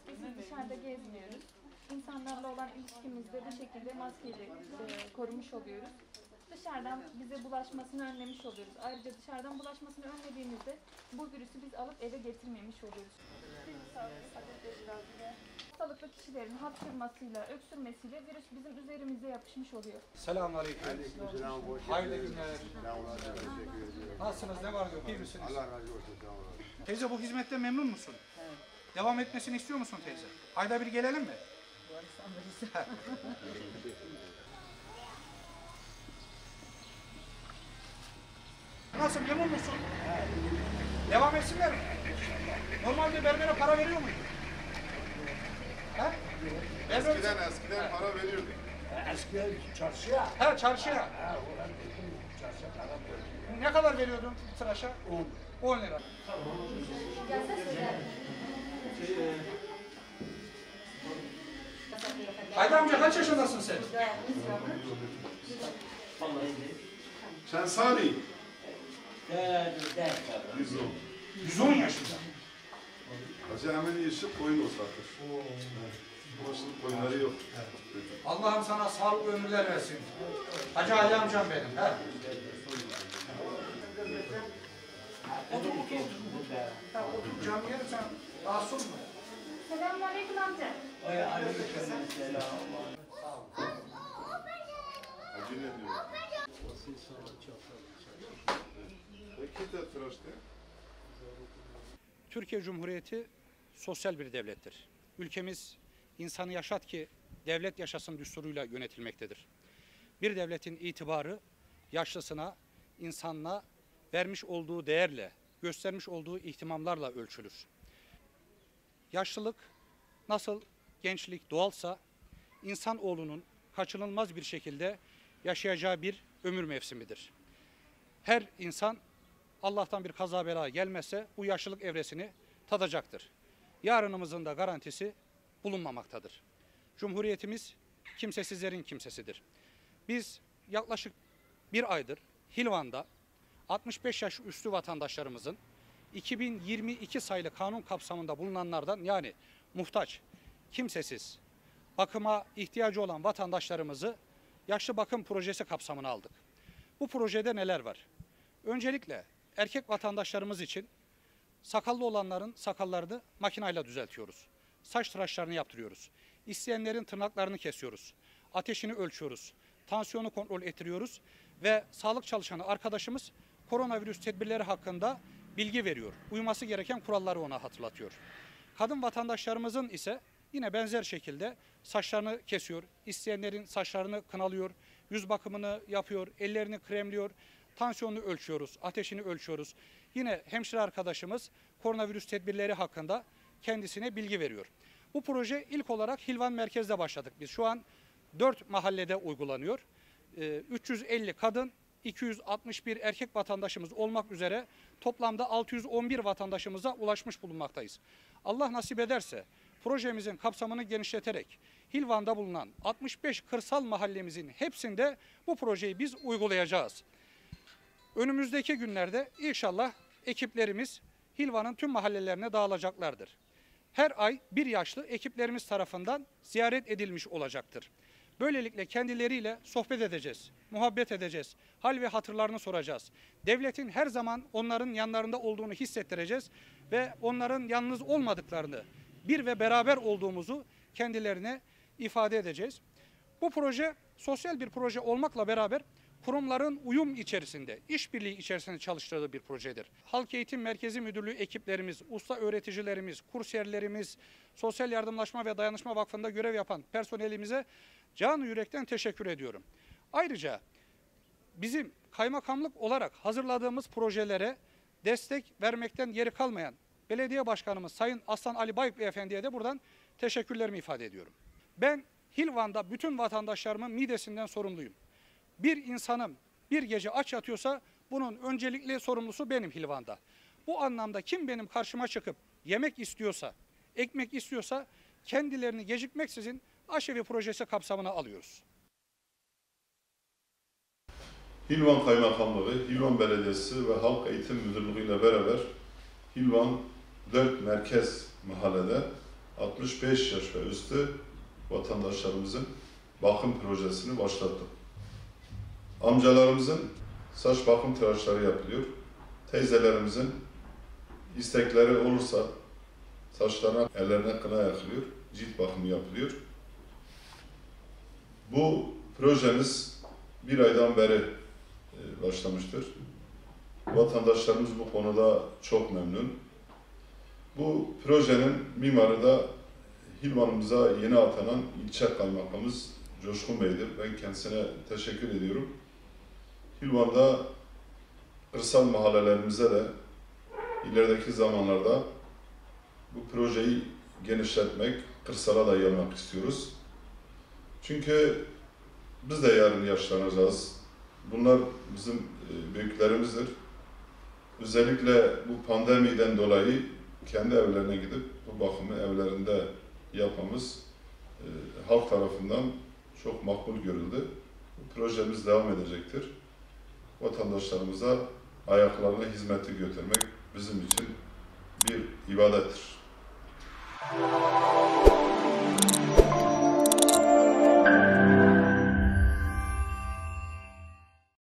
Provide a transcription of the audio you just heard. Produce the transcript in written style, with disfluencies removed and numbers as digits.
Maskesiz dışarıda gezmiyoruz. İnsanlarla olan ilişkimizde bu şekilde maskeyle korumuş oluyoruz. Dışarıdan bize bulaşmasını önlemiş oluyoruz. Ayrıca dışarıdan bulaşmasını önlediğimizde bu virüsü biz alıp eve getirmemiş oluyoruz. Hastalıklı kişilerin hapşırmasıyla, öksürmesiyle virüs bizim üzerimize yapışmış oluyor. Selamünaleyküm. Hayırlı günler. Nasılsınız? Ne var yok? İyi misiniz? Allah razı olsun. Sağ olun. Teyze bu hizmetten memnun musun? Evet. Devam etmesini istiyor musun teyze? Ayda bir gelelim mi? Nasıl? Memnun musun? Devam etsinler mi? Normalde berbere para veriyor muydu? Ha? Eskiden para veriyorduk. Eskiden çarşıya. Ha, çarşıya. Ha, oradan gittim çarşıya para verdim. Ne kadar veriyordun tıraşa? 10. 10 lira. Haydi amca kaç yaşındasın sen? Sen Salih. 110. 110 yaşında. Hacı hemen yeşil koyun o satır. Boşluk koyunları yok. Allah'ım sana sağlık ömürler versin. Hacı Ali amcam benim. He. Otur otur. Ha, otur cam yerim sen. Rahatsız olma. Selamünaleyküm amca. Hacı ne diyor? Peki de tıraştı. Türkiye Cumhuriyeti sosyal bir devlettir. Ülkemiz insanı yaşat ki devlet yaşasın düsturuyla yönetilmektedir. Bir devletin itibarı yaşlısına, insanına vermiş olduğu değerle, göstermiş olduğu ihtimamlarla ölçülür. Yaşlılık nasıl gençlik doğalsa insanoğlunun kaçınılmaz bir şekilde yaşayacağı bir ömür mevsimidir. Her insan Allah'tan bir kaza bela gelmezse bu yaşlılık evresini tadacaktır. Yarınımızın da garantisi bulunmamaktadır. Cumhuriyetimiz kimsesizlerin kimsesidir. Biz yaklaşık bir aydır Hilvan'da 65 yaş üstü vatandaşlarımızın 2022 sayılı kanun kapsamında bulunanlardan yani muhtaç, kimsesiz, bakıma ihtiyacı olan vatandaşlarımızı yaşlı bakım projesi kapsamına aldık. Bu projede neler var? Öncelikle erkek vatandaşlarımız için sakallı olanların sakallarını makinayla düzeltiyoruz. Saç tıraşlarını yaptırıyoruz. İsteyenlerin tırnaklarını kesiyoruz. Ateşini ölçüyoruz. Tansiyonu kontrol ettiriyoruz. Ve sağlık çalışanı arkadaşımız koronavirüs tedbirleri hakkında bilgi veriyor. Uyması gereken kuralları ona hatırlatıyor. Kadın vatandaşlarımızın ise yine benzer şekilde saçlarını kesiyor. İsteyenlerin saçlarını kınalıyor. Yüz bakımını yapıyor. Ellerini kremliyor. Tansiyonunu ölçüyoruz. Ateşini ölçüyoruz. Yine hemşire arkadaşımız koronavirüs tedbirleri hakkında kendisine bilgi veriyor. Bu proje ilk olarak Hilvan merkezde başladık biz. Şu an 4 mahallede uygulanıyor. 350 kadın, 261 erkek vatandaşımız olmak üzere toplamda 611 vatandaşımıza ulaşmış bulunmaktayız. Allah nasip ederse projemizin kapsamını genişleterek Hilvan'da bulunan 65 kırsal mahallemizin hepsinde bu projeyi biz uygulayacağız. Önümüzdeki günlerde inşallah ekiplerimiz Hilvan'ın tüm mahallelerine dağılacaklardır. Her ay bir yaşlı ekiplerimiz tarafından ziyaret edilmiş olacaktır. Böylelikle kendileriyle sohbet edeceğiz, muhabbet edeceğiz, hal ve hatırlarını soracağız. Devletin her zaman onların yanlarında olduğunu hissettireceğiz ve onların yalnız olmadıklarını, bir ve beraber olduğumuzu kendilerine ifade edeceğiz. Bu proje sosyal bir proje olmakla beraber kurumların uyum içerisinde, işbirliği içerisinde çalıştırdığı bir projedir. Halk Eğitim Merkezi Müdürlüğü ekiplerimiz, usta öğreticilerimiz, kursiyerlerimiz, Sosyal Yardımlaşma ve Dayanışma Vakfı'nda görev yapan personelimize canı yürekten teşekkür ediyorum. Ayrıca bizim kaymakamlık olarak hazırladığımız projelere destek vermekten geri kalmayan belediye başkanımız Sayın Aslan Ali Bayık Beyefendi'ye de buradan teşekkürlerimi ifade ediyorum. Ben Hilvan'da bütün vatandaşlarımın midesinden sorumluyum. Bir insanım bir gece aç yatıyorsa bunun öncelikli sorumlusu benim Hilvan'da. Bu anlamda kim benim karşıma çıkıp yemek istiyorsa, ekmek istiyorsa kendilerini gecikmeksizin aşevi projesi kapsamına alıyoruz. Hilvan Kaymakamlığı, Hilvan Belediyesi ve Halk Eğitim Müdürlüğü ile beraber Hilvan 4 merkez mahallede 65 yaş ve üstü vatandaşlarımızın bakım projesini başlattık. Amcalarımızın saç bakım tıraşları yapılıyor. Teyzelerimizin istekleri olursa saçlarına, ellerine kına yakılıyor, cilt bakımı yapılıyor. Bu projemiz bir aydan beri başlamıştır. Vatandaşlarımız bu konuda çok memnun. Bu projenin mimarı da Hilvan'ımıza yeni atanan ilçe kaymakamımız Coşkun Bey'dir. Ben kendisine teşekkür ediyorum. Hilvan'da kırsal mahallelerimize de ilerideki zamanlarda bu projeyi genişletmek, kırsala da yaymak istiyoruz. Çünkü biz de yarın yaşlanacağız. Bunlar bizim büyüklerimizdir. Özellikle bu pandemiden dolayı kendi evlerine gidip bu bakımı evlerinde yapmamız halk tarafından çok makbul görüldü. Bu projemiz devam edecektir. Vatandaşlarımıza ayaklarına hizmeti götürmek bizim için bir ibadettir.